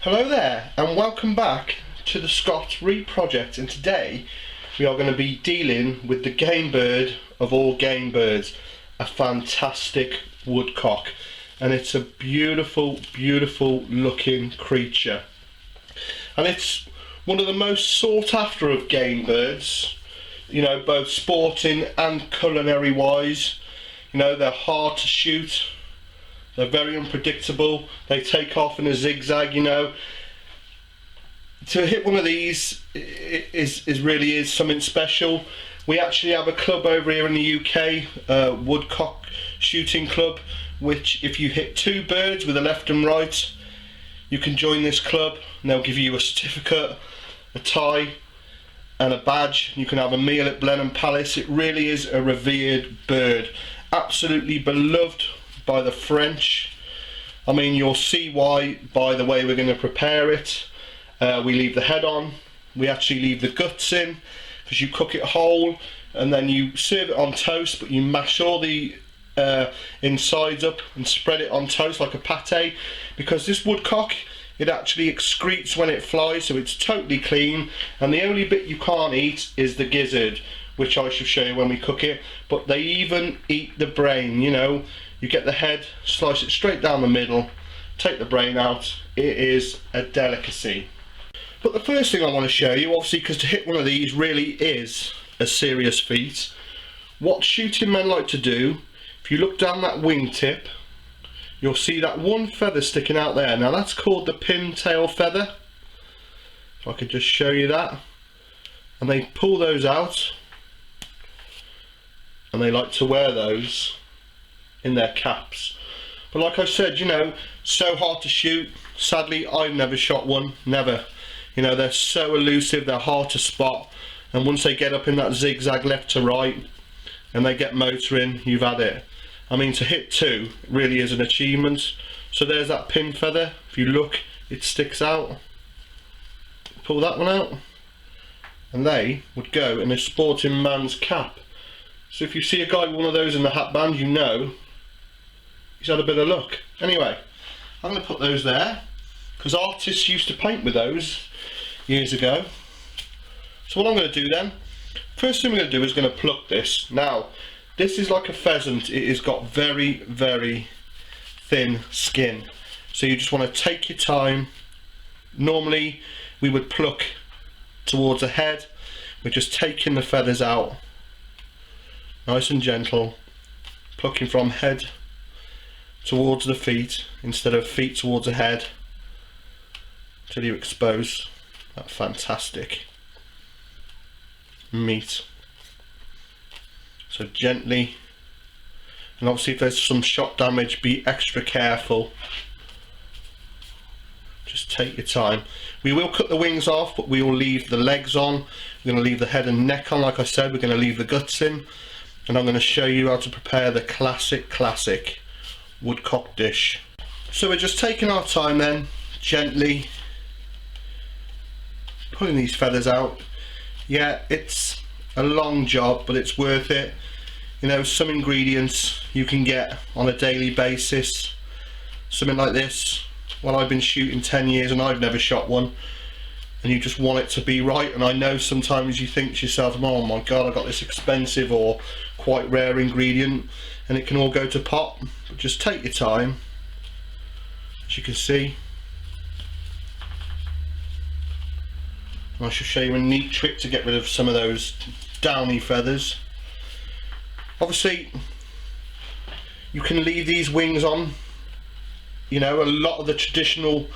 Hello there and welcome back to the Scott Reed Project, and today we are going to be dealing with the game bird of all game birds, a fantastic woodcock, and it's a beautiful looking creature, and it's one of the most sought after of game birds, you know, both sporting and culinary wise. You know, they're hard to shoot. They're very unpredictable. They take off in a zigzag, you know. To hit one of these is really something special. We actually have a club over here in the UK, Woodcock Shooting Club, which if you hit two birds with a left and right, you can join this club and they'll give you a certificate, a tie and a badge. You can have a meal at Blenheim Palace. It really is a revered bird, absolutely beloved by the French. I mean, you'll see why by the way we're going to prepare it. We leave the head on, we actually leave the guts in, because you cook it whole and then you serve it on toast, but you mash all the insides up and spread it on toast like a pate, because this woodcock, it actually excretes when it flies, so it's totally clean, and the only bit you can't eat is the gizzard, which I shall show you when we cook it. But they even eat the brain, you know. You get the head, slice it straight down the middle, take the brain out. It is a delicacy. But the first thing I want to show you, obviously, because to hit one of these really is a serious feat, what shooting men like to do, if you look down that wingtip, you'll see that one feather sticking out there. Now that's called the pintail feather. If I could just show you that. And they pull those out, and they like to wear those in their caps. But like I said, you know, so hard to shoot. Sadly, I've never shot one, never. You know, they're so elusive, they're hard to spot, and once they get up in that zigzag left to right and they get motoring, you've had it. I mean, to hit two really is an achievement. So there's that pin feather. If you look, it sticks out. Pull that one out and they would go in a sporting man's cap. So if you see a guy with one of those in the hat band, you know he's had a bit of luck. Anyway, I'm going to put those there because artists used to paint with those years ago. So what I'm going to do then, first thing we're going to do is going to pluck this. Now this is like a pheasant, it has got very thin skin, so you just want to take your time. Normally we would pluck towards the head, we're just taking the feathers out nice and gentle, plucking from head towards the feet instead of feet towards the head, till you expose that fantastic meat. So gently, and obviously if there's some shot damage, be extra careful. Just take your time. We will cut the wings off, but we will leave the legs on. We're going to leave the head and neck on. Like I said, we're going to leave the guts in, and I'm going to show you how to prepare the classic woodcock dish. So we're just taking our time then, gently pulling these feathers out. Yeah, it's a long job, but it's worth it. You know, some ingredients you can get on a daily basis. Something like this, well, I've been shooting 10 years and I've never shot one, and you just want it to be right. And I know sometimes you think to yourself, oh my god, I got this expensive or quite rare ingredient and it can all go to pot. But just take your time. As you can see, I shall show you a neat trick to get rid of some of those downy feathers. Obviously you can leave these wings on. You know, a lot of the traditional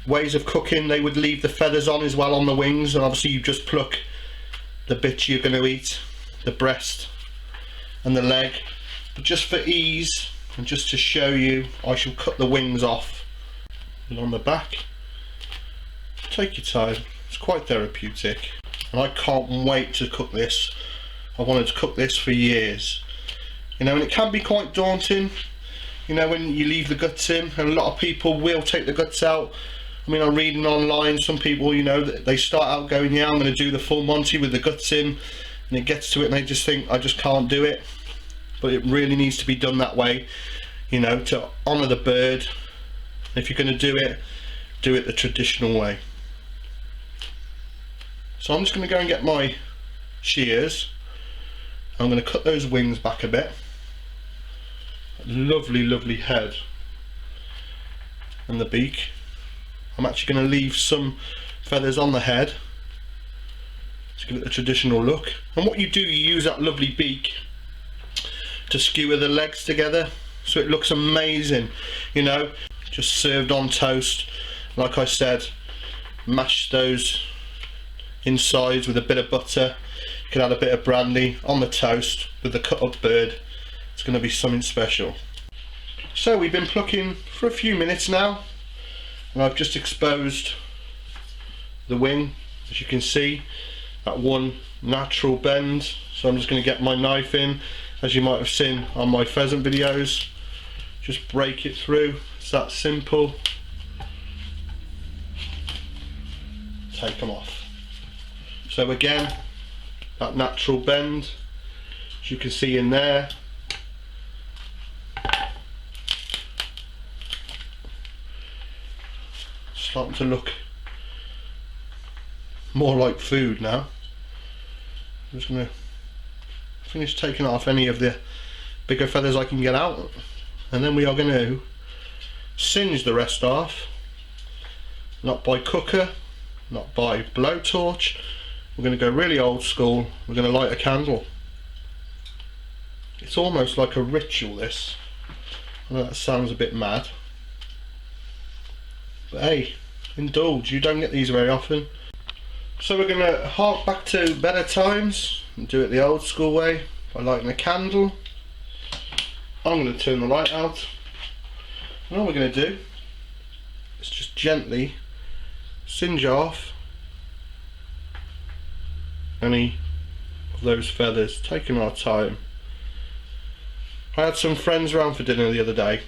ways of cooking, they would leave the feathers on as well on the wings, and obviously you just pluck the bits you're going to eat, the breast and the leg. But just for ease and just to show you, I shall cut the wings off. And on the back, take your time. It's quite therapeutic, and I can't wait to cook this. I wanted to cook this for years. You know, and it can be quite daunting, you know, when you leave the guts in, and a lot of people will take the guts out. I mean, I'm reading online, some people, you know, they start out going, yeah, I'm going to do the full Monty with the guts in, and it gets to it and they just think, I just can't do it. But it really needs to be done that way, you know, to honour the bird. If you're going to do it, do it the traditional way. So I'm just going to go and get my shears. I'm going to cut those wings back a bit. Lovely, lovely head and the beak. I'm actually going to leave some feathers on the head to give it the traditional look. And what you do, you use that lovely beak to skewer the legs together so it looks amazing, you know, just served on toast. Like I said, mash those insides with a bit of butter. You can add a bit of brandy on the toast with the cut up bird. It's going to be something special. So we've been plucking for a few minutes now, and I've just exposed the wing, as you can see, that one natural bend. So I'm just going to get my knife in, as you might have seen on my pheasant videos. Just break it through. It's that simple. Take them off. So again, that natural bend, as you can see in there. Starting to look more like food now. I'm just going to finish taking off any of the bigger feathers I can get out, and then we are going to singe the rest off, not by cooker, not by blowtorch. We're going to go really old school. We're going to light a candle. It's almost like a ritual, this. I know that sounds a bit mad, but hey, indulge, you don't get these very often. So we're going to hark back to better times and do it the old school way by lighting a candle. I'm going to turn the light out, and all we're going to do is just gently singe off any of those feathers, taking our time. I had some friends around for dinner the other day,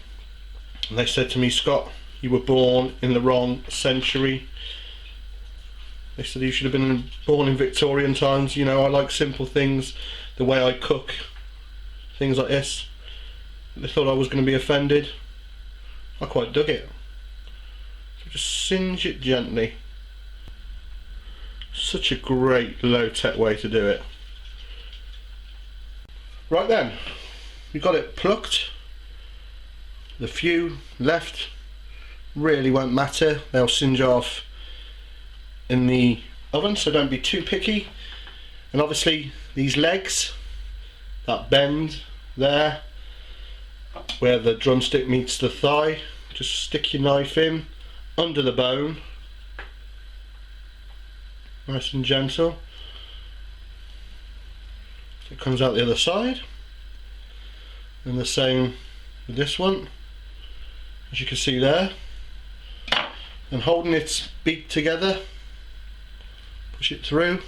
and they said to me, "Scott, you were born in the wrong century." They said you should have been born in Victorian times. You know, I like simple things, the way I cook, things like this. They thought I was going to be offended. I quite dug it. So just singe it gently. Such a great low-tech way to do it. Right then, we got it plucked. The few left really won't matter. They'll singe off in the oven, so don't be too picky. And obviously these legs, that bend there where the drumstick meets the thigh, just stick your knife in under the bone, nice and gentle. So it comes out the other side, and the same with this one, as you can see there. And holding its beak together, push it through,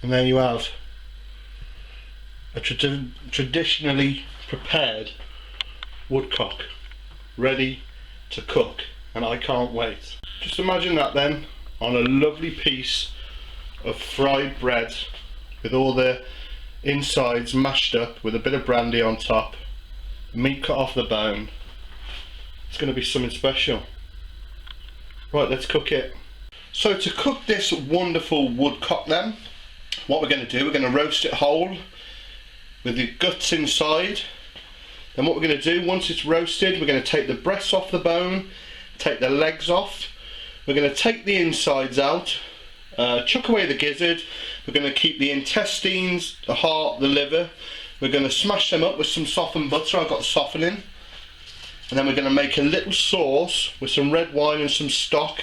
and there you have a traditionally prepared woodcock ready to cook, and I can't wait. Just imagine that then on a lovely piece of fried bread with all the insides mashed up with a bit of brandy on top, meat cut off the bone. It's going to be something special. Right, let's cook it. So to cook this wonderful woodcock then, what we're going to do, we're going to roast it whole with the guts inside. Then what we're going to do, once it's roasted, we're going to take the breasts off the bone, take the legs off. We're going to take the insides out, chuck away the gizzard. We're going to keep the intestines, the heart, the liver. We're going to smash them up with some softened butter. I've got softening. And then we're going to make a little sauce with some red wine and some stock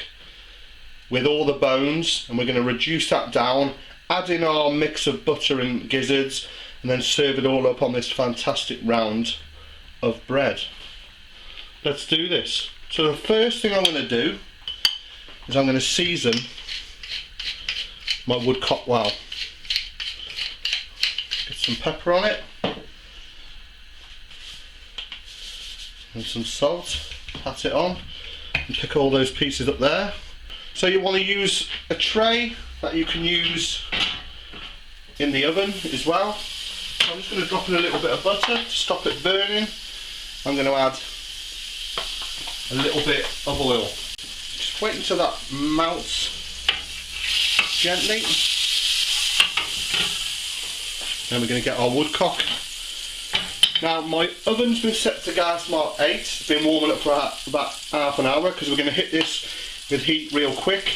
with all the bones, and we're going to reduce that down, add in our mix of butter and gizzards, and then serve it all up on this fantastic round of bread. Let's do this. So the first thing I'm going to do is I'm going to season my woodcock well. Get some pepper on it and some salt, pat it on and pick all those pieces up there. So you want to use a tray that you can use in the oven as well. So I'm just going to drop in a little bit of butter to stop it burning, I'm going to add a little bit of oil. Just wait until that melts gently. Then we're going to get our woodcock. Now my oven's been set to gas mark 8. It's been warming up for about half an hour because we're going to hit this with heat real quick.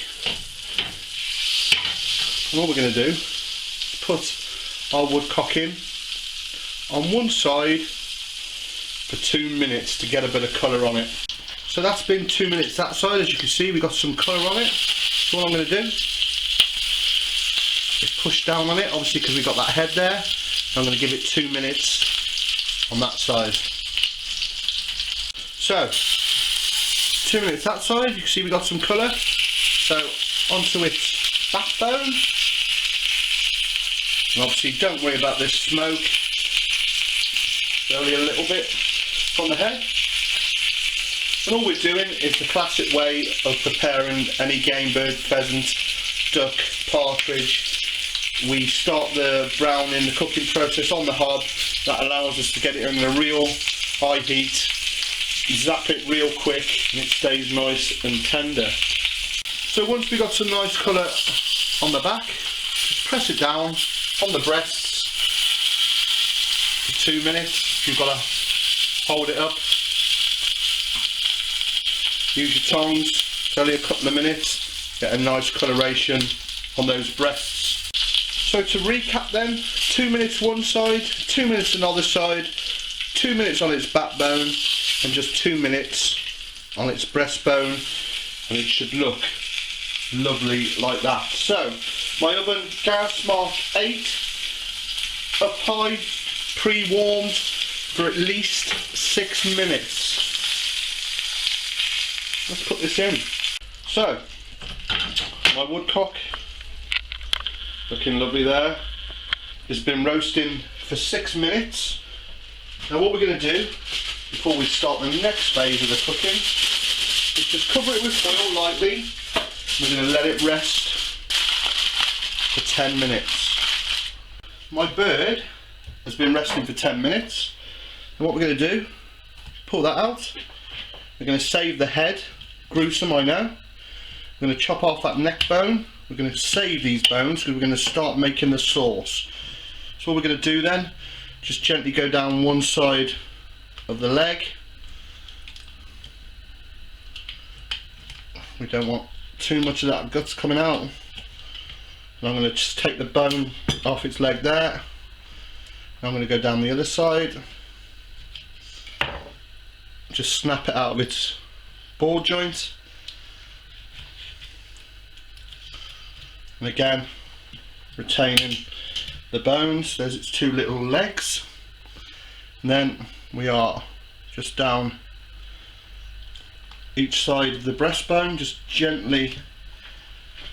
And all we're going to do is put our woodcock in on one side for 2 minutes to get a bit of colour on it. So that's been 2 minutes that side. As you can see, we've got some colour on it. So what I'm going to do is push down on it, obviously because we've got that head there. I'm going to give it 2 minutes on that side. So 2 minutes that side, you can see we've got some colour. So onto its backbone. And obviously don't worry about this smoke. It's only a little bit from the head. And all we're doing is the classic way of preparing any game bird, pheasant, duck, partridge. We start the browning, the cooking process on the hob. That allows us to get it in a real high heat, zap it real quick, and it stays nice and tender. So once we've got some nice colour on the back, just press it down on the breasts for 2 minutes. You've got to hold it up. Use your tongs. It's only a couple of minutes. Get a nice coloration on those breasts. So to recap then, 2 minutes one side, 2 minutes another side, 2 minutes on its backbone, and just 2 minutes on its breastbone, and it should look lovely like that. So my oven, gas mark 8, up high, pre-warmed for at least 6 minutes. Let's put this in. So my woodcock, looking lovely there. It's been roasting for 6 minutes. Now what we're going to do before we start the next phase of the cooking is just cover it with foil lightly. We're going to let it rest for 10 minutes. My bird has been resting for 10 minutes. And what we're going to do, pull that out. We're going to save the head. Gruesome, I know. We're going to chop off that neck bone. We're going to save these bones because we're going to start making the sauce. So what we're going to do then, just gently go down one side of the leg. We don't want too much of that guts coming out. And I'm going to just take the bone off its leg there. And I'm going to go down the other side. Just snap it out of its ball joint. And again, retaining the bones. There's its 2 little legs. And then we are just down each side of the breastbone, just gently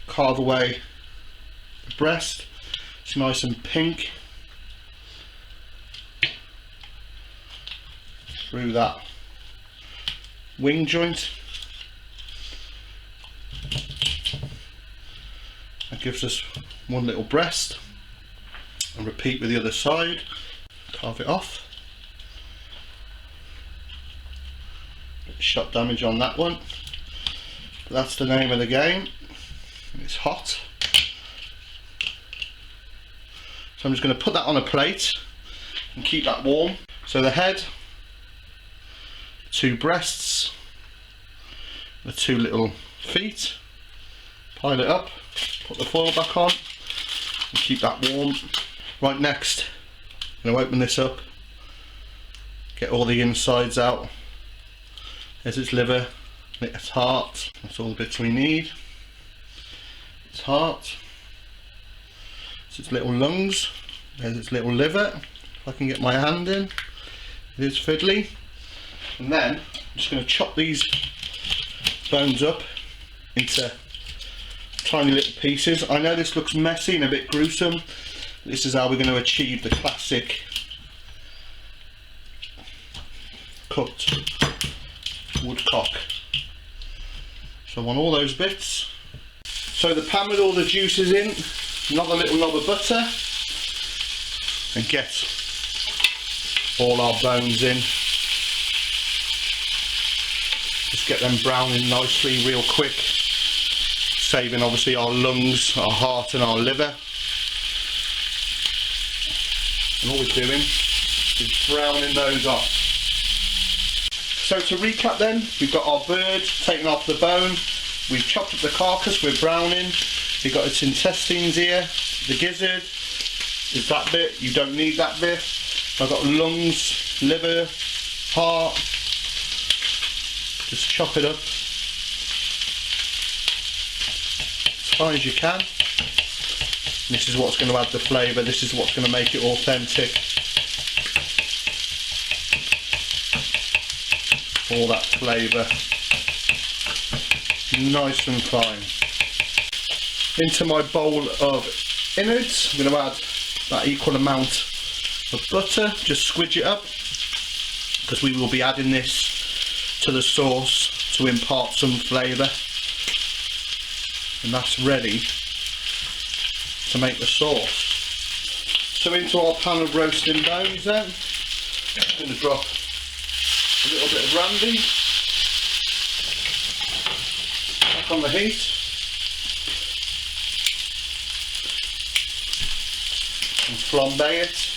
carve away the breast. It's nice and pink through that wing joint. That gives us one little breast, and repeat with the other side. Carve it off. Bit of shot damage on that one, but that's the name of the game. It's hot, so I'm just going to put that on a plate and keep that warm. So the head, 2 breasts, the 2 little feet, pile it up, put the foil back on and keep that warm. Right, next I'm going to open this up, get all the insides out. There's its liver, its heart, that's all the bits we need. Its heart, it's its little lungs, there's its little liver. If I can get my hand in, it is fiddly. And then I'm just going to chop these bones up into tiny little pieces. I know this looks messy and a bit gruesome. This is how we're going to achieve the classic cooked woodcock. So I want all those bits. So the pan with all the juices in, another little knob of butter, and get all our bones in Just get them browning nicely real quick, saving obviously our lungs, our heart and our liver. And all we're doing is browning those off. So to recap then, we've got our bird taken off the bone, we've chopped up the carcass, we're browning, we've got its intestines here, the gizzard is that bit, you don't need that bit. I've got lungs, liver, heart, just chop it up as fine as you can. And this is what's going to add the flavour, this is what's going to make it authentic. All that flavour, nice and fine. Into my bowl of innards, I'm going to add that equal amount of butter, just squidge it up, because we will be adding this to the sauce to impart some flavour. And that's ready to make the sauce. So into our pan of roasting bones then, I'm going to drop a little bit of brandy, back on the heat, and flambe it.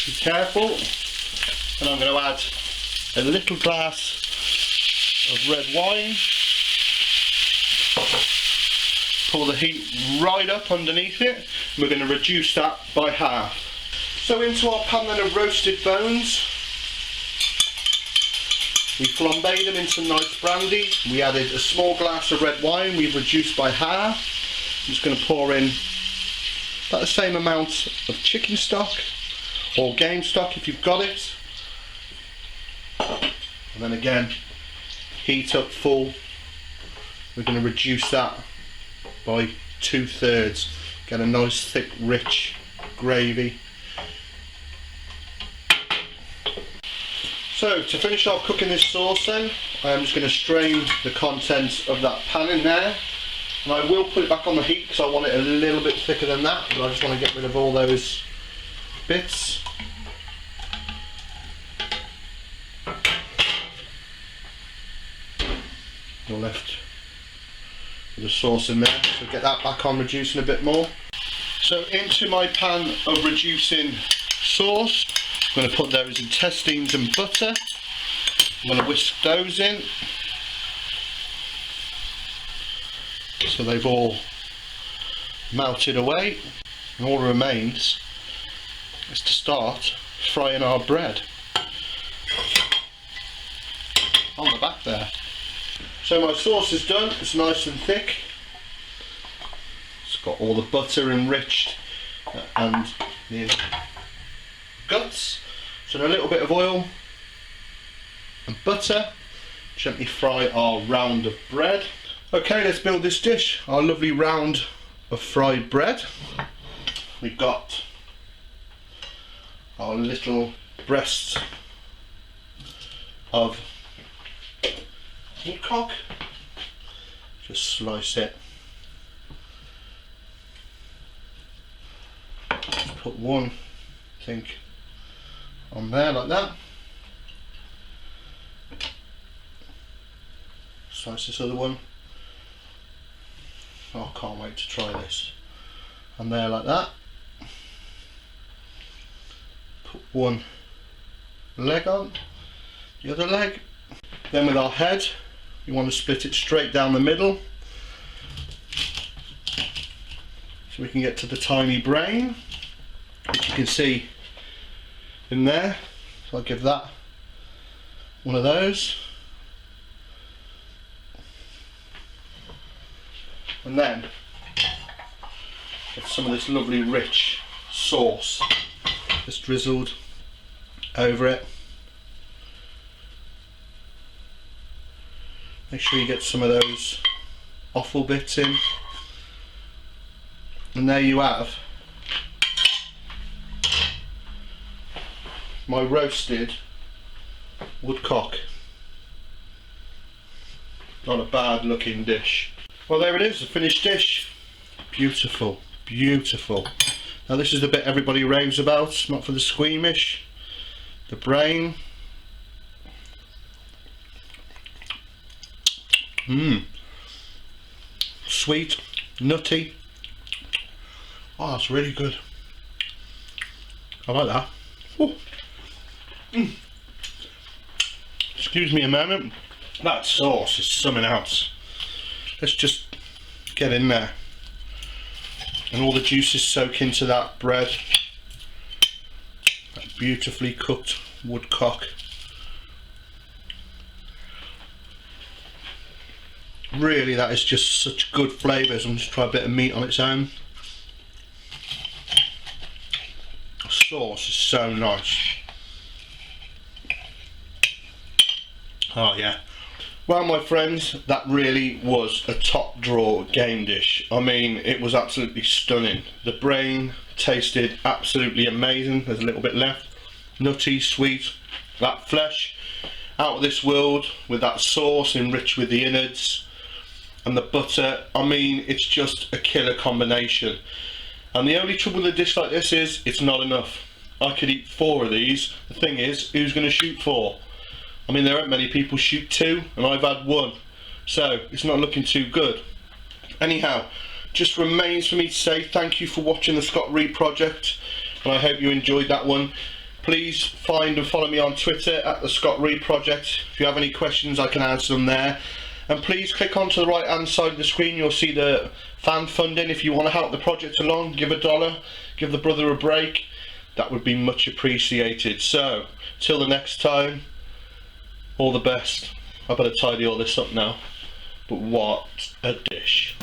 Be careful, and I'm going to add a little glass of red wine. Pull the heat right up underneath it, and we're going to reduce that by half. So into our pan then of roasted bones, we flambéed them into nice brandy. We added a small glass of red wine, we've reduced by half. I'm just going to pour in about the same amount of chicken stock or game stock if you've got it, and then again heat up full. We're going to reduce that by 2/3, get a nice thick rich gravy. So to finish off cooking this sauce then, I'm just going to strain the contents of that pan in there, and I will put it back on the heat because I want it a little bit thicker than that, but I just want to get rid of all those bits. You're left with the sauce in there, so get that back on reducing a bit more. So into my pan of reducing sauce, I'm going to put those intestines and butter. I'm going to whisk those in so they've all melted away, and all that remains is to start frying our bread on the back there. So my sauce is done, it's nice and thick. It's got all the butter enriched and the guts. So a little bit of oil and butter, gently fry our round of bread. Okay, let's build this dish, our lovely round of fried bread. We've got our little breasts of woodcock. Just slice it. Just put one, I think, on there like that. Slice this other one. Oh, I can't wait to try this. And there like that. Put one leg on, the other leg. Then with our head, you want to split it straight down the middle so we can get to the tiny brain, which you can see in there. So I'll give that one of those. And then get some of this lovely rich sauce just drizzled over it. Make sure you get some of those offal bits in. And there you have my roasted woodcock. Not a bad looking dish. Well, there it is, the finished dish. Beautiful, beautiful. Now this is the bit everybody raves about, not for the squeamish. The brain. Sweet, nutty. Oh, that's really good. I like that. Excuse me a moment. That sauce is something else. Let's just get in there. And all the juices soak into that bread. That beautifully cooked woodcock. Really, that is just such good flavours. I'm just try a bit of meat on its own. The sauce is so nice. Oh yeah. Well, my friends, that really was a top drawer game dish. I mean, it was absolutely stunning. The brain tasted absolutely amazing. There's a little bit left. Nutty, sweet. That flesh out of this world with that sauce enriched with the innards and the butter. I mean, it's just a killer combination. And the only trouble with a dish like this is it's not enough. I could eat 4 of these. The thing is, who's going to shoot 4? I mean, there aren't many people shoot 2, and I've had 1, so it's not looking too good. Anyhow, just remains for me to say thank you for watching the Scott Rea Project, and I hope you enjoyed that one. Please find and follow me on Twitter at TheScottReaProject. If you have any questions, I can answer them there. And please click onto the right hand side of the screen, you'll see the fan funding. If you want to help the project along, give $1, give the brother a break. That would be much appreciated. So, till the next time, all the best. I better tidy all this up now. But what a dish.